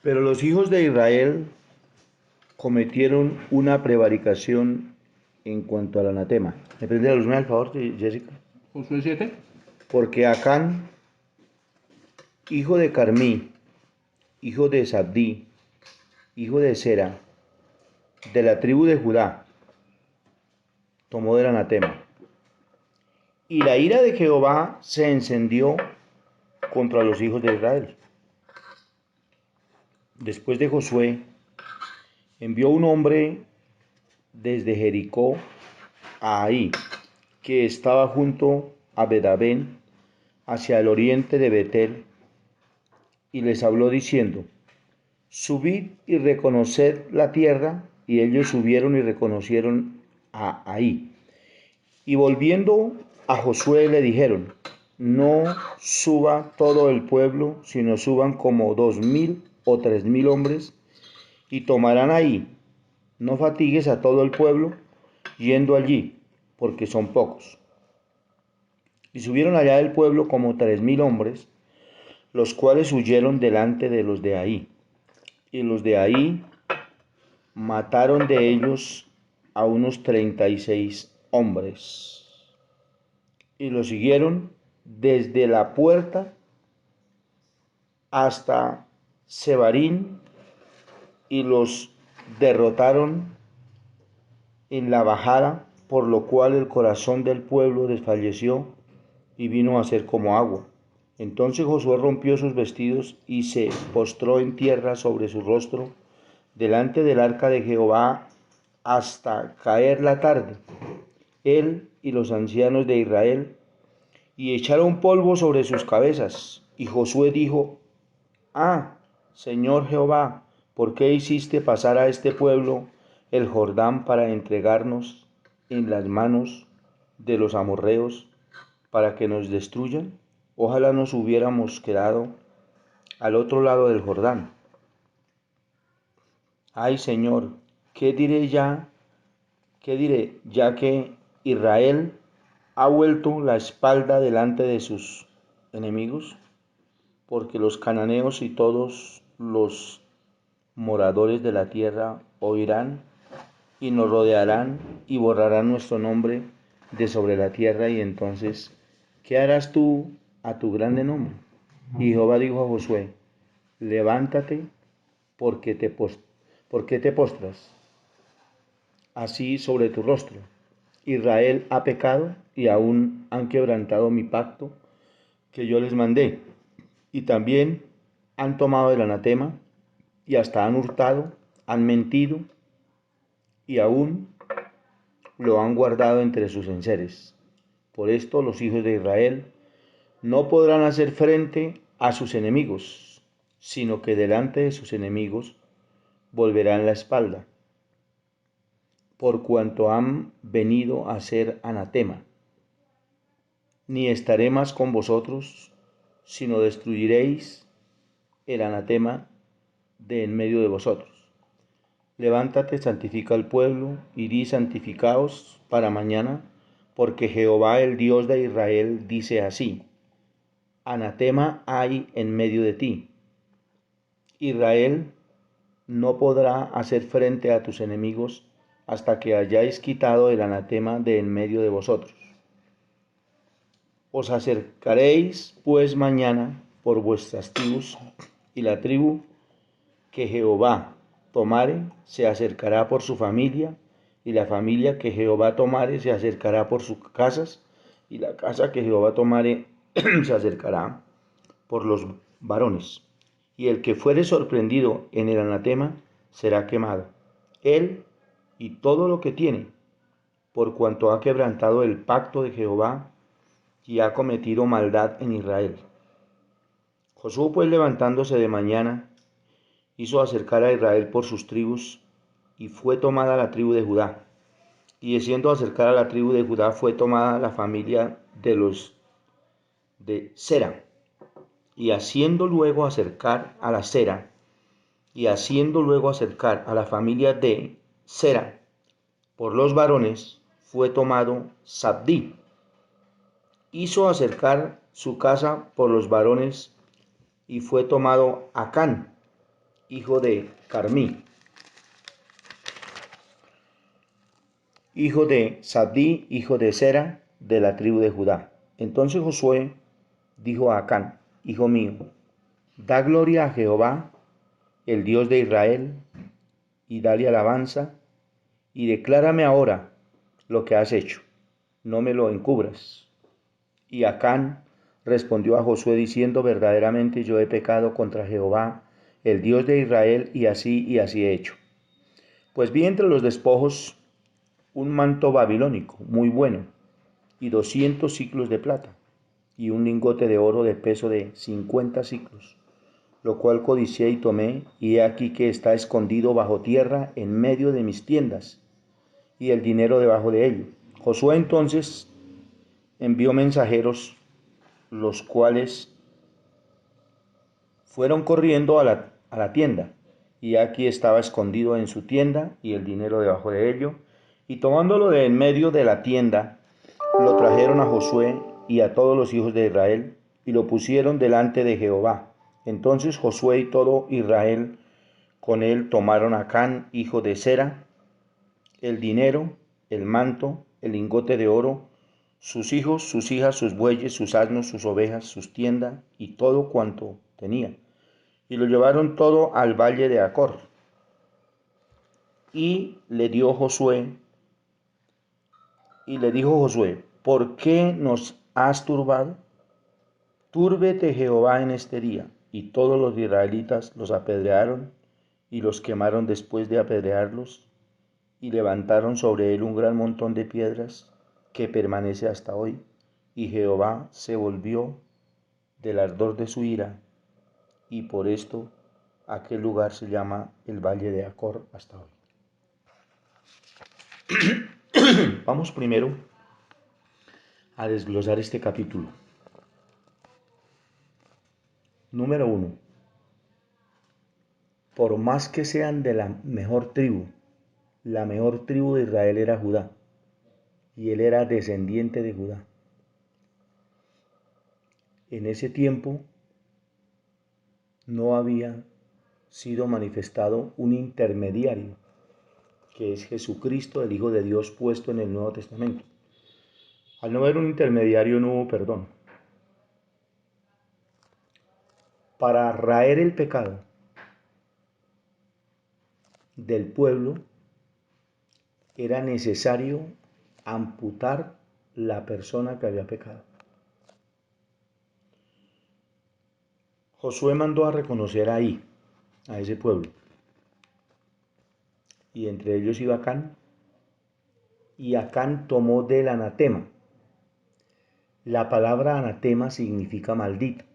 Pero los hijos de Israel cometieron una prevaricación en cuanto al anatema. ¿Me prende la luz, al favor, Jessica? Josué 7. Porque Acán, hijo de Carmí, hijo de Sabdí, hijo de Sera, de la tribu de Judá, tomó del anatema. Y la ira de Jehová se encendió contra los hijos de Israel. Después de Josué, envió un hombre desde Jericó a Ahí, que estaba junto a Bedabén, hacia el oriente de Betel, y les habló diciendo: subid y reconoced la tierra. Y ellos subieron y reconocieron a Ahí. Y volviendo a Josué le dijeron: no suba todo el pueblo, sino suban como 2000 o 3000 hombres, y tomarán Ahí. No fatigues a todo el pueblo yendo allí, porque son pocos. Y subieron allá del pueblo como 3000 hombres, los cuales huyeron delante de los de Ahí. Y los de Ahí mataron de ellos a unos 36 hombres. Y los siguieron desde la puerta hasta Sebarín, y los derrotaron en la bajada, por lo cual el corazón del pueblo desfalleció y vino a ser como agua. Entonces Josué rompió sus vestidos y se postró en tierra sobre su rostro delante del arca de Jehová hasta caer la tarde, él y los ancianos de Israel, y echaron polvo sobre sus cabezas. Y Josué dijo: ah, Señor Jehová, ¿por qué hiciste pasar a este pueblo el Jordán para entregarnos en las manos de los amorreos para que nos destruyan? Ojalá nos hubiéramos quedado al otro lado del Jordán. Ay, Señor, ¿qué diré ya? ¿Qué diré ya que Israel ha vuelto la espalda delante de sus enemigos? Porque los cananeos y todos los moradores de la tierra oirán y nos rodearán y borrarán nuestro nombre de sobre la tierra. Y entonces, ¿qué harás tú a tu grande nombre? Y Jehová dijo a Josué: levántate, porque te postras así sobre tu rostro. Israel ha pecado y aún han quebrantado mi pacto que yo les mandé, y también han tomado el anatema, y hasta han hurtado, han mentido, y aún lo han guardado entre sus enseres. Por esto los hijos de Israel no podrán hacer frente a sus enemigos, sino que delante de sus enemigos volverán la espalda, por cuanto han venido a ser anatema. Ni estaré más con vosotros, sino destruiréis el anatema de en medio de vosotros. Levántate, santifica al pueblo, y di: santificaos para mañana, porque Jehová el Dios de Israel dice así: anatema hay en medio de ti. Israel no podrá hacer frente a tus enemigos hasta que hayáis quitado el anatema de en medio de vosotros. Os acercaréis pues mañana por vuestras tribus, y la tribu que Jehová tomare se acercará por su familia, y la familia que Jehová tomare se acercará por sus casas, y la casa que Jehová tomare se acercará por los varones. Y el que fuere sorprendido en el anatema será quemado, él y todo lo que tiene, por cuanto ha quebrantado el pacto de Jehová y ha cometido maldad en Israel. Josué pues, levantándose de mañana, hizo acercar a Israel por sus tribus, y fue tomada la tribu de Judá. Y siendo acercar a la tribu de Judá, fue tomada la familia de los de Sera. Y haciendo luego acercar a la Sera, y haciendo luego acercar a la familia de Sera por los varones, fue tomado Sabdí. Hizo acercar su casa por los varones, y fue tomado Acán, hijo de Carmí, hijo de Sabdí, hijo de Sera, de la tribu de Judá. Entonces Josué dijo a Acán, hijo mío, da gloria a Jehová, el Dios de Israel, y dale alabanza, y declárame ahora lo que has hecho, no me lo encubras. Y Acán respondió a Josué diciendo, verdaderamente yo he pecado contra Jehová, el Dios de Israel, y así he hecho. Pues vi entre los despojos un manto babilónico muy bueno, y 200 siclos de plata, y un lingote de oro de peso de 50 siclos, lo cual codicié y tomé, y he aquí que está escondido bajo tierra en medio de mis tiendas, y el dinero debajo de ello. Josué entonces envió mensajeros, los cuales fueron corriendo a la tienda, y aquí estaba escondido en su tienda, y el dinero debajo de ello, y tomándolo de en medio de la tienda, lo trajeron a Josué y a todos los hijos de Israel, y lo pusieron delante de Jehová. Entonces Josué y todo Israel con él tomaron a Acán, hijo de Sera, el dinero, el manto, el lingote de oro, sus hijos, sus hijas, sus bueyes, sus asnos, sus ovejas, sus tiendas y todo cuanto tenía. Y lo llevaron todo al valle de Acor. Y le dio Josué, y le dijo Josué, ¿por qué nos has turbado? Túrbete Jehová en este día. Y todos los israelitas los apedrearon y los quemaron después de apedrearlos, y levantaron sobre él un gran montón de piedras que permanece hasta hoy. Y Jehová se volvió del ardor de su ira, y por esto aquel lugar se llama el Valle de Acor hasta hoy. Vamos primero a desglosar este capítulo. Número 1. Por más que sean de la mejor tribu de Israel era Judá, y él era descendiente de Judá. En ese tiempo no había sido manifestado un intermediario, que es Jesucristo, el Hijo de Dios, puesto en el Nuevo Testamento. Al no haber un intermediario no hubo perdón. Para raer el pecado del pueblo era necesario amputar la persona que había pecado. Josué mandó a reconocer ahí, a ese pueblo, y entre ellos iba Acán, y Acán tomó del anatema. La palabra anatema significa maldito.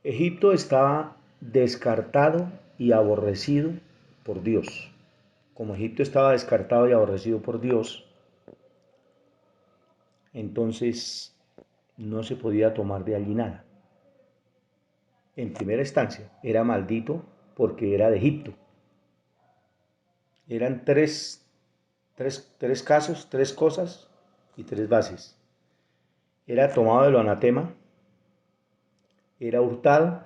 Egipto estaba descartado y aborrecido por Dios. Como Egipto estaba descartado y aborrecido por Dios, entonces no se podía tomar de allí nada. En primera instancia, era maldito porque era de Egipto. Eran tres casos, tres cosas y tres bases. Era tomado de lo anatema, era hurtado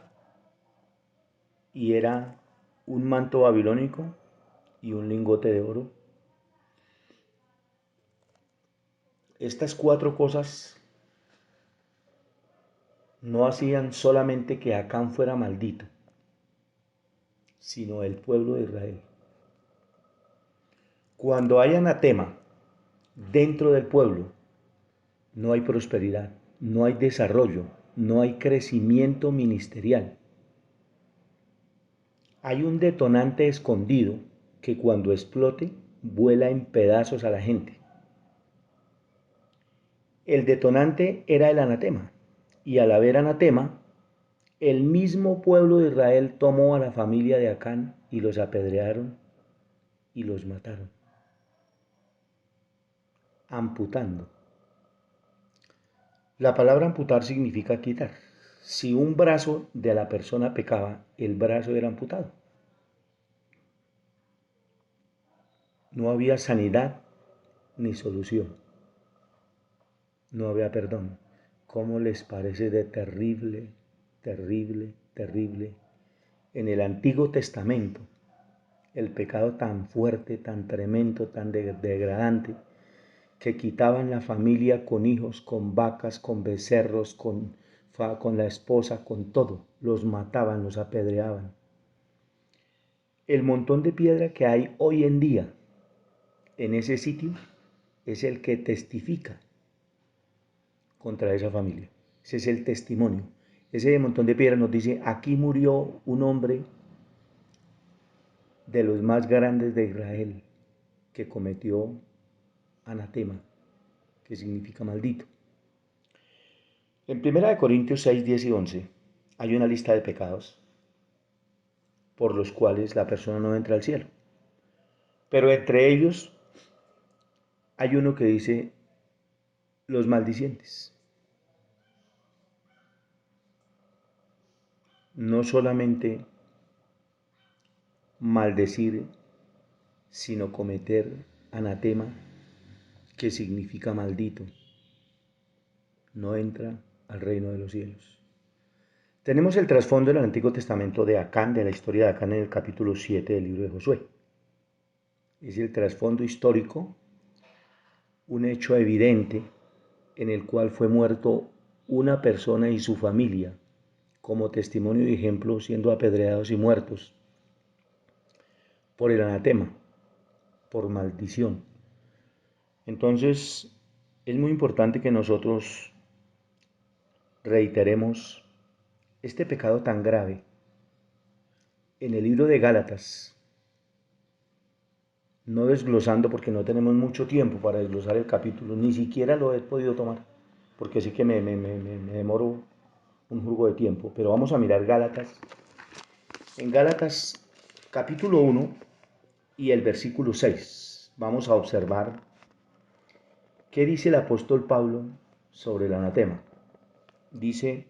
y era un manto babilónico y un lingote de oro. Estas cuatro cosas no hacían solamente que Acán fuera maldito, sino el pueblo de Israel. Cuando hay anatema dentro del pueblo, no hay prosperidad, no hay desarrollo, no hay crecimiento ministerial. Hay un detonante escondido que cuando explote vuela en pedazos a la gente. El detonante era el anatema, y al haber anatema, el mismo pueblo de Israel tomó a la familia de Acán y los apedrearon y los mataron, amputando. La palabra amputar significa quitar. Si un brazo de la persona pecaba, el brazo era amputado. No había sanidad ni solución. No había perdón. ¿Cómo les parece de terrible terrible, terrible. En el Antiguo Testamento, el pecado tan fuerte, tan tremendo, tan degradante, que quitaban la familia con hijos, con vacas, con becerros, con la esposa, con todo. Los mataban, los apedreaban. El montón de piedra que hay hoy en día en ese sitio es el que testifica contra esa familia. Ese es el testimonio. Ese montón de piedra nos dice, aquí murió un hombre de los más grandes de Israel que cometió anatema, que significa maldito. En 1 Corintios 6, 10 y 11 hay una lista de pecados por los cuales la persona no entra al cielo. Pero entre ellos hay uno que dice los maldicientes. No solamente maldecir, sino cometer anatema, que significa maldito, no entra al reino de los cielos. Tenemos el trasfondo en el Antiguo Testamento de Acán, de la historia de Acán en el capítulo 7 del libro de Josué. Es el trasfondo histórico, un hecho evidente en el cual fue muerto una persona y su familia como testimonio y ejemplo, siendo apedreados y muertos por el anatema, por maldición. Entonces, es muy importante que nosotros reiteremos este pecado tan grave. En el libro de Gálatas, no desglosando porque no tenemos mucho tiempo para desglosar el capítulo, ni siquiera lo he podido tomar, porque sí que me demoro un jugo de tiempo, pero vamos a mirar Gálatas. En Gálatas capítulo 1 y el versículo 6, vamos a observar qué dice el apóstol Pablo sobre el anatema. Dice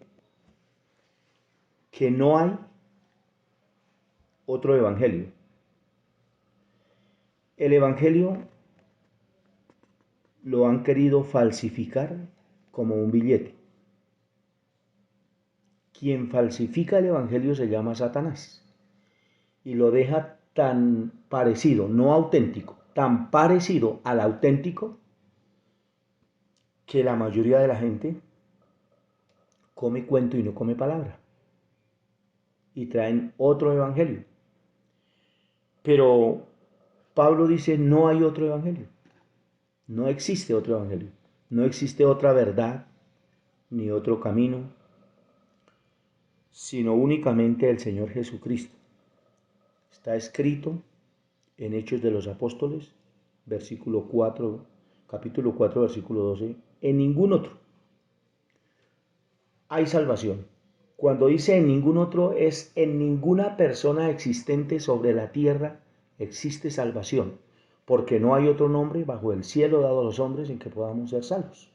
que no hay otro evangelio. El evangelio lo han querido falsificar como un billete. Quien falsifica el evangelio se llama Satanás y lo deja tan parecido, no auténtico, tan parecido al auténtico que la mayoría de la gente come cuento y no come palabra y traen otro evangelio. Pero Pablo dice, no hay otro evangelio, no existe otro evangelio, no existe otra verdad ni otro camino, sino únicamente el Señor Jesucristo. Está escrito en Hechos de los Apóstoles, versículo 4, capítulo 4, versículo 12, en ningún otro hay salvación. Cuando dice en ningún otro es en ninguna persona existente sobre la tierra existe salvación, porque no hay otro nombre bajo el cielo dado a los hombres en que podamos ser salvos.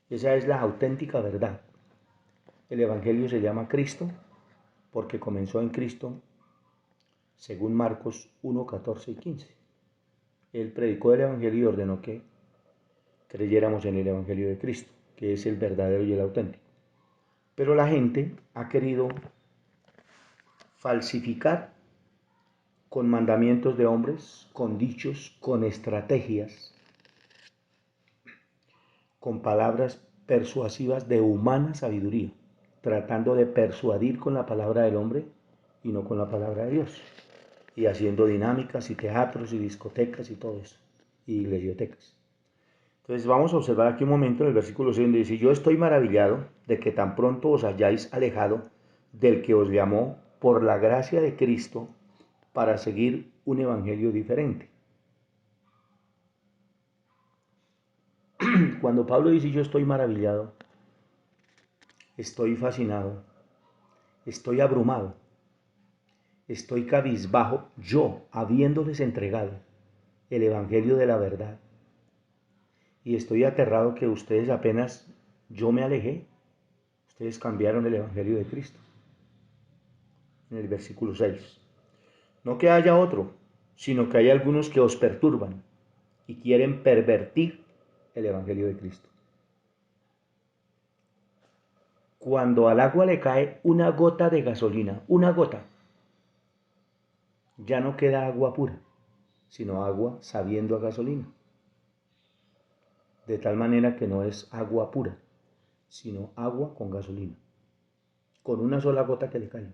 Esa es la auténtica verdad. El Evangelio se llama Cristo porque comenzó en Cristo, según Marcos 1, 14 y 15. Él predicó el Evangelio y ordenó que creyéramos en el Evangelio de Cristo, que es el verdadero y el auténtico. Pero la gente ha querido falsificar con mandamientos de hombres, con dichos, con estrategias, con palabras persuasivas de humana sabiduría, tratando de persuadir con la palabra del hombre y no con la palabra de Dios, y haciendo dinámicas y teatros y discotecas y todo eso, y iglesiotecas. Entonces vamos a observar aquí un momento en el versículo 6 donde dice, yo estoy maravillado de que tan pronto os hayáis alejado del que os llamó por la gracia de Cristo para seguir un evangelio diferente. Cuando Pablo dice yo estoy maravillado, estoy fascinado, estoy abrumado, estoy cabizbajo, yo habiéndoles entregado el evangelio de la verdad. Y estoy aterrado que ustedes apenas yo me alejé, ustedes cambiaron el evangelio de Cristo. En el versículo 6. No que haya otro, sino que hay algunos que os perturban y quieren pervertir el evangelio de Cristo. Cuando al agua le cae una gota de gasolina, una gota, ya no queda agua pura, sino agua sabiendo a gasolina. De tal manera que no es agua pura, sino agua con gasolina, con una sola gota que le caiga.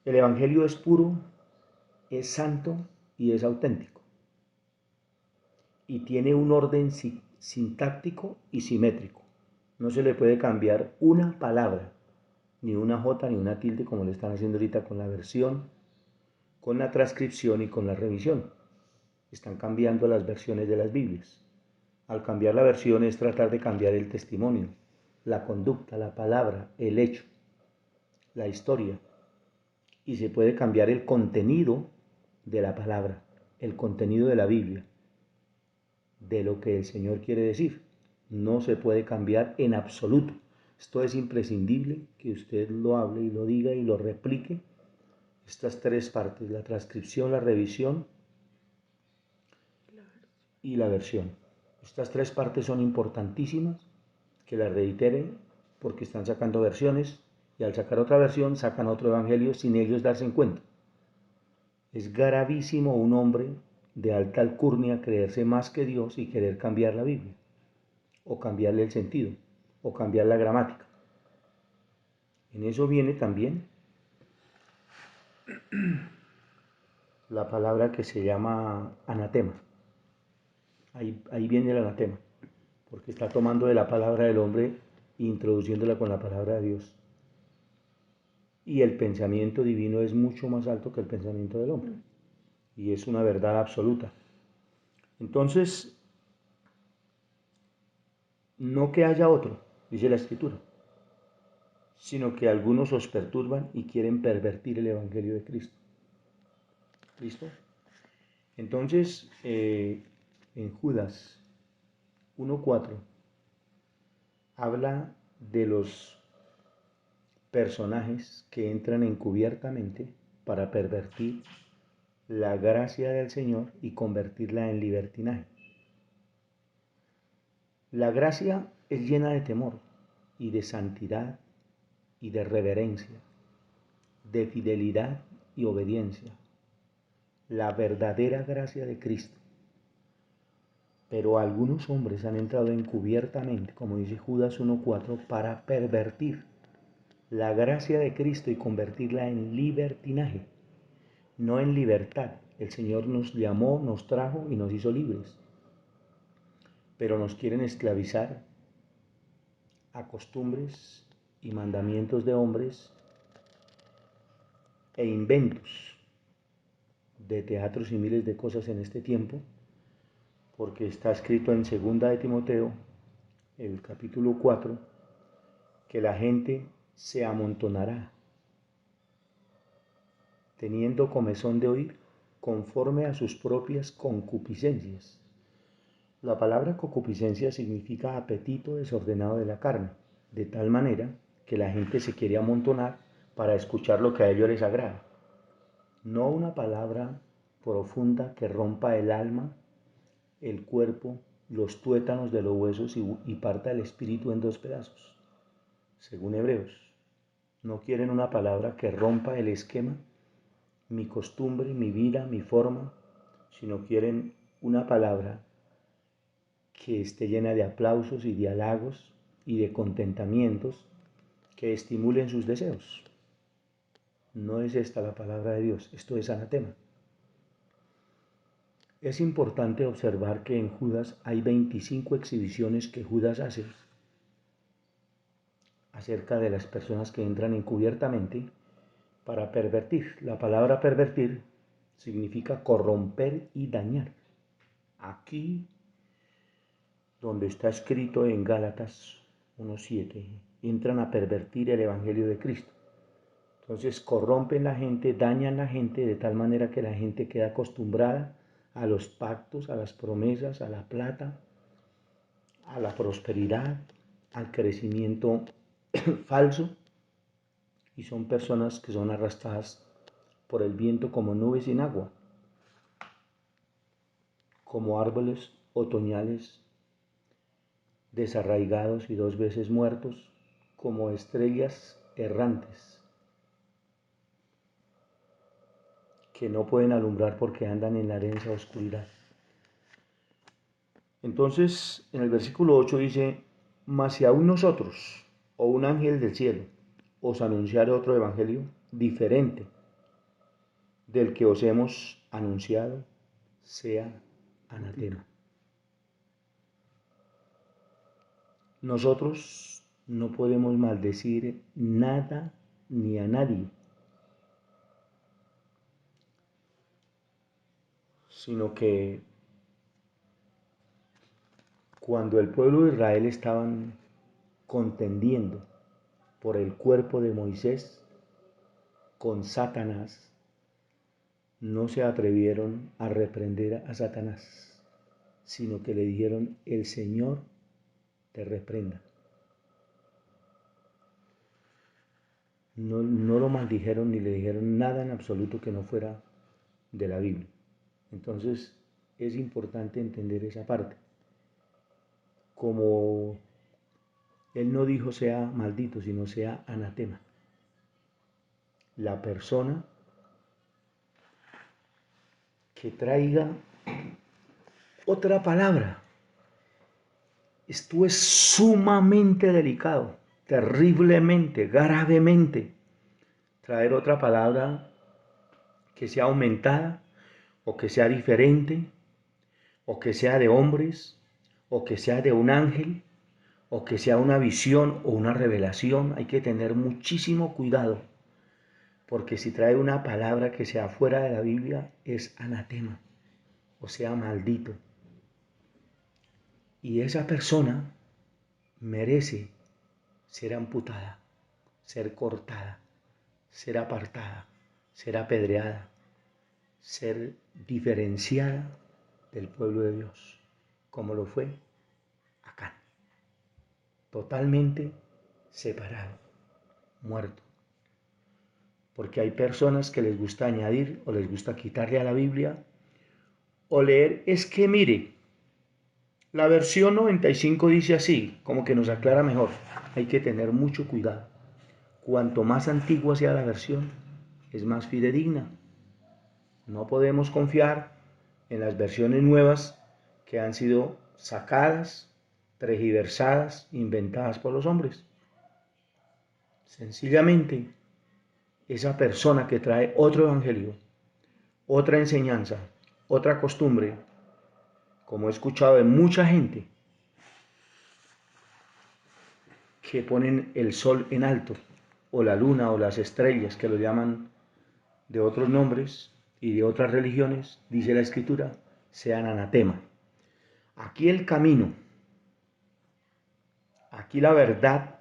El Evangelio es puro, es santo y es auténtico. Y tiene un orden sintáctico y simétrico. No se le puede cambiar una palabra, ni una jota, ni una tilde, como le están haciendo ahorita con la versión, con la transcripción y con la revisión. Están cambiando las versiones de las Biblias. Al cambiar la versión es tratar de cambiar el testimonio, la conducta, la palabra, el hecho, la historia. Y se puede cambiar el contenido de la palabra, el contenido de la Biblia, de lo que el Señor quiere decir. No se puede cambiar en absoluto. Esto es imprescindible que usted lo hable y lo diga y lo replique. Estas tres partes, la transcripción, la revisión y la versión. Estas tres partes son importantísimas, que las reitere porque están sacando versiones y al sacar otra versión sacan otro evangelio sin ellos darse en cuenta. Es gravísimo un hombre de alta alcurnia creerse más que Dios y querer cambiar la Biblia, o cambiarle el sentido, o cambiar la gramática. En eso viene también la palabra que se llama anatema. Ahí viene el anatema, porque está tomando de la palabra del hombre e introduciéndola con la palabra de Dios. Y el pensamiento divino es mucho más alto que el pensamiento del hombre. Y es una verdad absoluta. Entonces, no que haya otro, dice la Escritura, sino que algunos os perturban y quieren pervertir el Evangelio de Cristo. ¿Listo? Entonces, en Judas 1:4 habla de los personajes que entran encubiertamente para pervertir la gracia del Señor y convertirla en libertinaje. La gracia es llena de temor y de santidad y de reverencia, de fidelidad y obediencia. La verdadera gracia de Cristo. Pero algunos hombres han entrado encubiertamente, como dice Judas 1:4, para pervertir la gracia de Cristo y convertirla en libertinaje, no en libertad. El Señor nos llamó, nos trajo y nos hizo libres, pero nos quieren esclavizar a costumbres y mandamientos de hombres e inventos de teatros y miles de cosas en este tiempo, porque está escrito en 2 de Timoteo, el capítulo 4, que la gente se amontonará, teniendo comezón de oír, conforme a sus propias concupiscencias. La palabra concupiscencia significa apetito desordenado de la carne, de tal manera que la gente se quiere amontonar para escuchar lo que a ellos les agrada. No una palabra profunda que rompa el alma, el cuerpo, los tuétanos de los huesos y parta el espíritu en dos pedazos, según Hebreos. No quieren una palabra que rompa el esquema, mi costumbre, mi vida, mi forma, sino quieren una palabra que esté llena de aplausos y de halagos y de contentamientos que estimulen sus deseos. No es esta la palabra de Dios, esto es anatema. Es importante observar que en Judas hay 25 exhibiciones que Judas hace acerca de las personas que entran encubiertamente para pervertir. La palabra pervertir significa corromper y dañar. Aquí, donde está escrito en Gálatas 1:7, entran a pervertir el Evangelio de Cristo. Entonces corrompen la gente, dañan la gente de tal manera que la gente queda acostumbrada a los pactos, a las promesas, a la plata, a la prosperidad, al crecimiento falso, y son personas que son arrastradas por el viento como nubes sin agua, como árboles otoñales desarraigados y 2 veces muertos, como estrellas errantes que no pueden alumbrar porque andan en la densa oscuridad. Entonces, en el versículo 8 dice, mas si aún nosotros, o un ángel del cielo, os anunciare otro evangelio diferente del que os hemos anunciado, sea anatema. Nosotros no podemos maldecir nada ni a nadie, sino que cuando el pueblo de Israel estaban contendiendo por el cuerpo de Moisés con Satanás, no se atrevieron a reprender a Satanás, sino que le dijeron, el Señor te reprenda. No lo maldijeron ni le dijeron nada en absoluto que no fuera de la Biblia. Entonces es importante entender esa parte. Como él no dijo sea maldito, sino sea anatema. La persona que traiga otra palabra. Esto es sumamente delicado, terriblemente, gravemente. Traer otra palabra que sea aumentada, o que sea diferente, o que sea de hombres, o que sea de un ángel, o que sea una visión o una revelación. Hay que tener muchísimo cuidado, porque si trae una palabra que sea fuera de la Biblia, es anatema, o sea, maldito. Y esa persona merece ser amputada, ser cortada, ser apartada, ser apedreada, ser diferenciada del pueblo de Dios, como lo fue Acán. Totalmente separado, muerto. Porque hay personas que les gusta añadir o les gusta quitarle a la Biblia o leer, es que mire, la versión 95 dice así, como que nos aclara mejor. Hay que tener mucho cuidado. Cuanto más antigua sea la versión, es más fidedigna. No podemos confiar en las versiones nuevas que han sido sacadas, tergiversadas, inventadas por los hombres. Sencillamente, esa persona que trae otro evangelio, otra enseñanza, otra costumbre, como he escuchado de mucha gente, que ponen el sol en alto, o la luna, o las estrellas, que lo llaman de otros nombres y de otras religiones, dice la Escritura, sean anatema. Aquí el camino, aquí la verdad,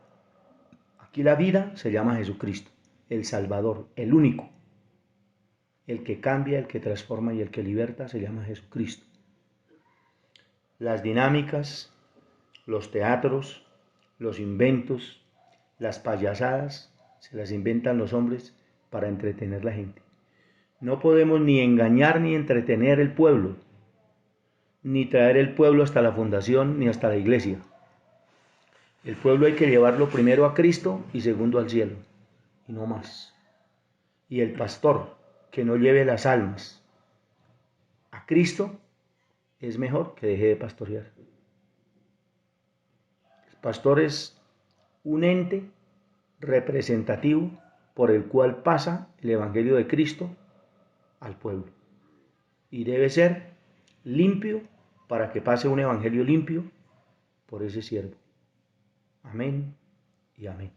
aquí la vida se llama Jesucristo, el Salvador, el único. El que cambia, el que transforma y el que liberta se llama Jesucristo. Las dinámicas, los teatros, los inventos, las payasadas, se las inventan los hombres para entretener a la gente. No podemos ni engañar ni entretener el pueblo, ni traer el pueblo hasta la fundación ni hasta la iglesia. El pueblo hay que llevarlo primero a Cristo y segundo al cielo, y no más. Y el pastor que no lleve las almas a Cristo es mejor que deje de pastorear. El pastor es un ente representativo por el cual pasa el Evangelio de Cristo al pueblo. Y debe ser limpio para que pase un Evangelio limpio por ese siervo. Amén y amén.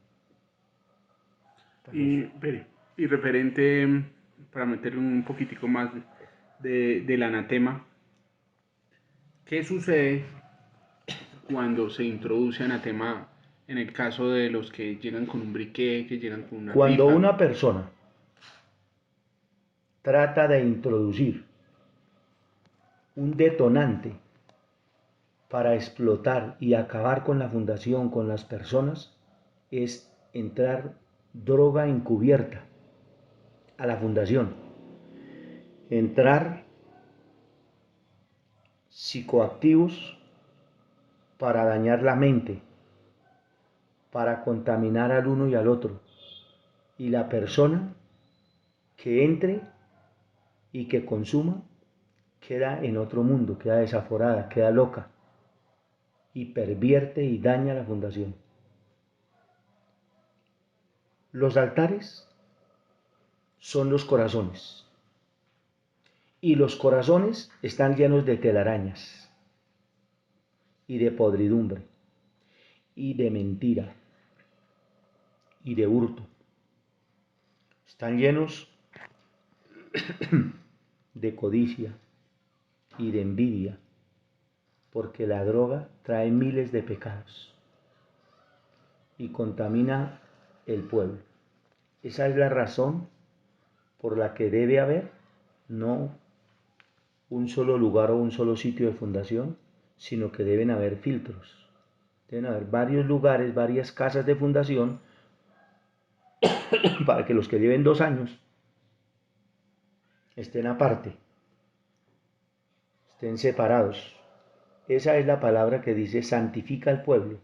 Y referente, para meter un poquitico más del anatema, ¿qué sucede cuando se introduce anatema en el caso de los que llegan con un briquet, que llegan con una Cuando pipa? una persona trata de introducir un detonante para explotar y acabar con la fundación, con las personas, es entrar droga encubierta a la fundación, entrar psicoactivos para dañar la mente, para contaminar al uno y al otro. Y la persona que entre y que consuma queda en otro mundo, queda desaforada, queda loca y pervierte y daña la fundación. Los altares son los corazones y los corazones están llenos de telarañas y de podridumbre y de mentira y de hurto. Están llenos de codicia y de envidia, porque la droga trae miles de pecados y contamina el pueblo. Esa es la razón por la que debe haber no un solo lugar o un solo sitio de fundación, sino que deben haber filtros. Deben haber varios lugares, varias casas de fundación, para que los que lleven 2 años estén aparte, estén separados. Esa es la palabra que dice santifica al pueblo.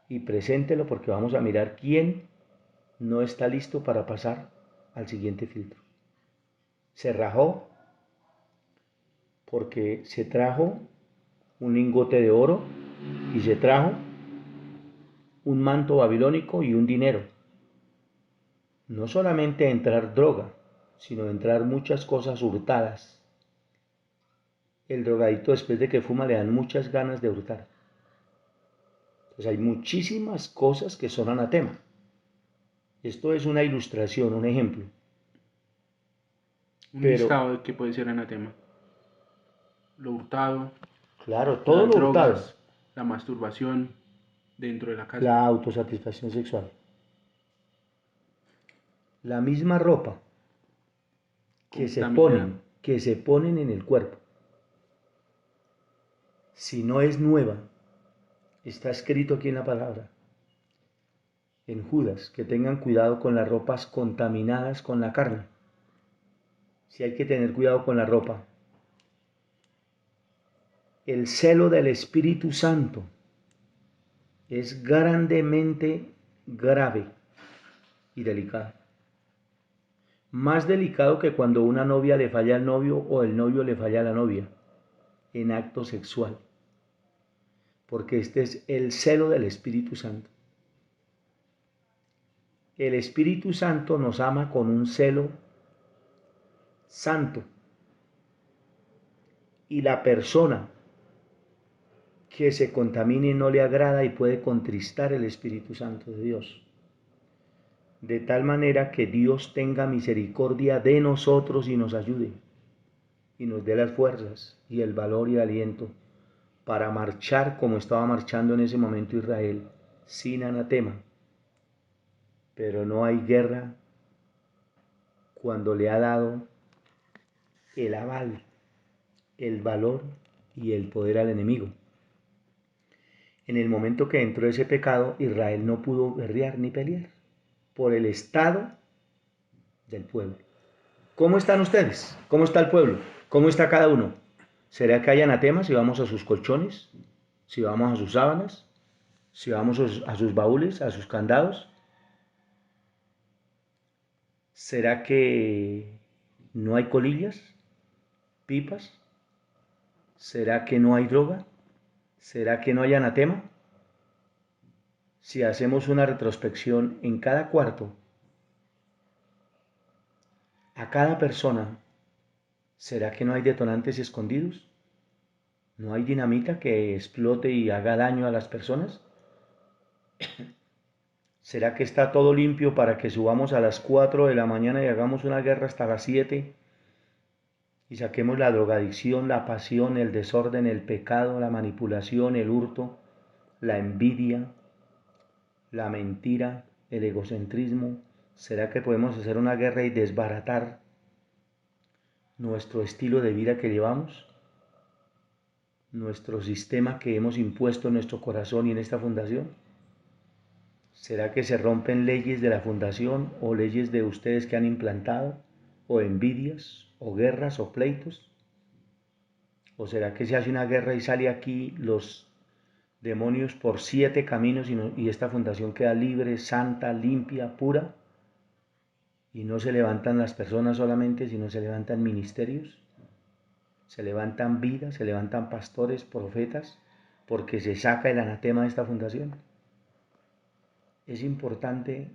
Y preséntelo porque vamos a mirar quién no está listo para pasar al siguiente filtro. Se rajó porque se trajo un lingote de oro y se trajo un manto babilónico y un dinero. No solamente entrar droga, sino entrar muchas cosas hurtadas. El drogadito después de que fuma le dan muchas ganas de hurtar. Entonces hay muchísimas cosas que son anatema. Esto es una ilustración, un ejemplo. Un Pero, listado de qué puede ser anatema. Lo hurtado, claro, todo las lo hurtado. drogas, la masturbación dentro de la casa. La autosatisfacción sexual. La misma ropa Contaminada. que se ponen en el cuerpo. Si no es nueva, está escrito aquí en la palabra, en Judas, que tengan cuidado con las ropas contaminadas con la carne. Si hay que tener cuidado con la ropa. El celo del Espíritu Santo es grandemente grave y delicado. Más delicado que cuando una novia le falla al novio o el novio le falla a la novia en acto sexual. Porque este es el celo del Espíritu Santo. El Espíritu Santo nos ama con un celo santo. Y la persona que se contamine no le agrada y puede contristar el Espíritu Santo de Dios. De tal manera que Dios tenga misericordia de nosotros y nos ayude. Y nos dé las fuerzas y el valor y el aliento para marchar como estaba marchando en ese momento Israel, sin anatema. Pero no hay guerra cuando le ha dado el aval, el valor y el poder al enemigo. En el momento que entró ese pecado, Israel no pudo guerrear ni pelear por el estado del pueblo. ¿Cómo están ustedes? ¿Cómo está el pueblo? ¿Cómo está cada uno? ¿Será que hay anatema si vamos a sus colchones? ¿Si vamos a sus sábanas? ¿Si vamos a sus baúles, a sus candados? ¿Será que no hay colillas? ¿Pipas? ¿Será que no hay droga? ¿Será que no hay anatema? Si hacemos una retrospección en cada cuarto, a cada persona, ¿será que no hay detonantes escondidos? ¿No hay dinamita que explote y haga daño a las personas? ¿Será que está todo limpio para que subamos a las 4 de la mañana y hagamos una guerra hasta las 7 y saquemos la drogadicción, la pasión, el desorden, el pecado, la manipulación, el hurto, la envidia, la mentira, el egocentrismo? ¿Será que podemos hacer una guerra y desbaratar nuestro estilo de vida que llevamos? ¿Nuestro sistema que hemos impuesto en nuestro corazón y en esta fundación? ¿Será que se rompen leyes de la fundación o leyes de ustedes que han implantado? ¿O envidias, o guerras, o pleitos? ¿O será que se hace una guerra y sale aquí los demonios por 7 caminos y esta fundación queda libre, santa, limpia, pura, y no se levantan las personas solamente, sino se levantan ministerios, se levantan vidas, se levantan pastores, profetas, porque se saca el anatema de esta fundación. Es importante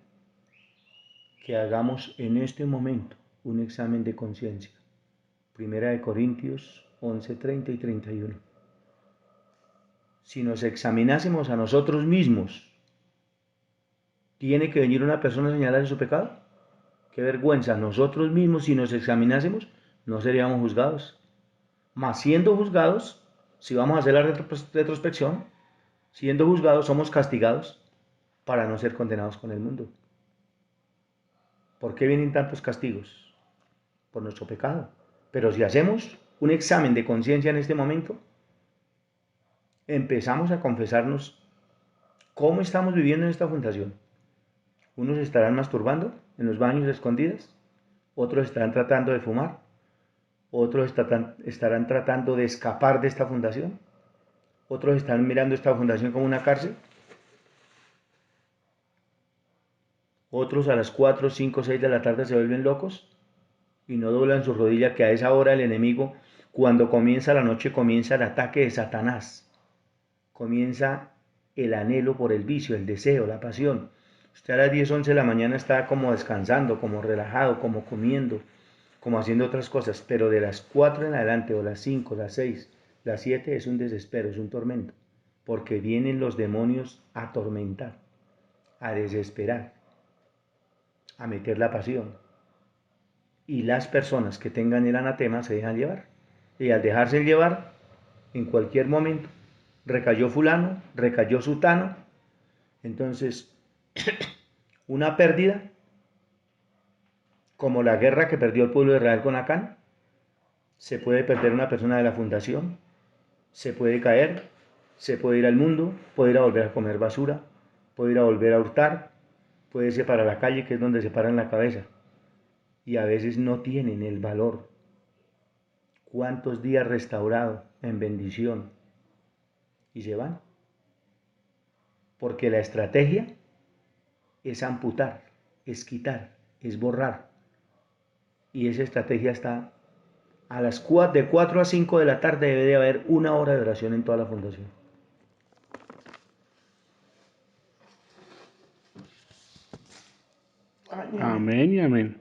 que hagamos en este momento un examen de conciencia. Primera de Corintios 11, 30 y 31. Si nos examinásemos a nosotros mismos, ¿tiene que venir una persona a señalar su pecado? Qué vergüenza, nosotros mismos si nos examinásemos no seríamos juzgados. Mas siendo juzgados, si vamos a hacer la retrospección, siendo juzgados somos castigados para no ser condenados con el mundo. ¿Por qué vienen tantos castigos? Por nuestro pecado. Pero si hacemos un examen de conciencia en este momento, empezamos a confesarnos cómo estamos viviendo en esta fundación. Unos estarán masturbando en los baños escondidas, otros estarán tratando de fumar, otros estarán tratando de escapar de esta fundación, otros están mirando esta fundación como una cárcel, otros a las 4, 5, 6 de la tarde se vuelven locos y no doblan su rodilla, que a esa hora el enemigo, cuando comienza la noche, comienza el ataque de Satanás, comienza el anhelo por el vicio, el deseo, la pasión. Usted a las 10, 11 de la mañana está como descansando, como relajado, como comiendo, como haciendo otras cosas, pero de las 4 en adelante, o las 5, las 6, las 7 es un desespero, es un tormento, porque vienen los demonios a atormentar, a desesperar, a meter la pasión. Y las personas que tengan el anatema se dejan llevar. Y al dejarse llevar, en cualquier momento, recayó fulano, recayó sutano. Entonces, una pérdida, como la guerra que perdió el pueblo de Israel con Acán, se puede perder una persona de la fundación, se puede caer, se puede ir al mundo, puede ir a volver a comer basura, puede ir a volver a hurtar, puede irse para la calle, que es donde se paran la cabeza. Y a veces no tienen el valor. ¿Cuántos días restaurado en bendición? Y se van. Porque la estrategia es amputar, es quitar, es borrar. Y esa estrategia está a las 4, de 4 a 5 de la tarde debe de haber una hora de oración en toda la fundación. Amén y amén.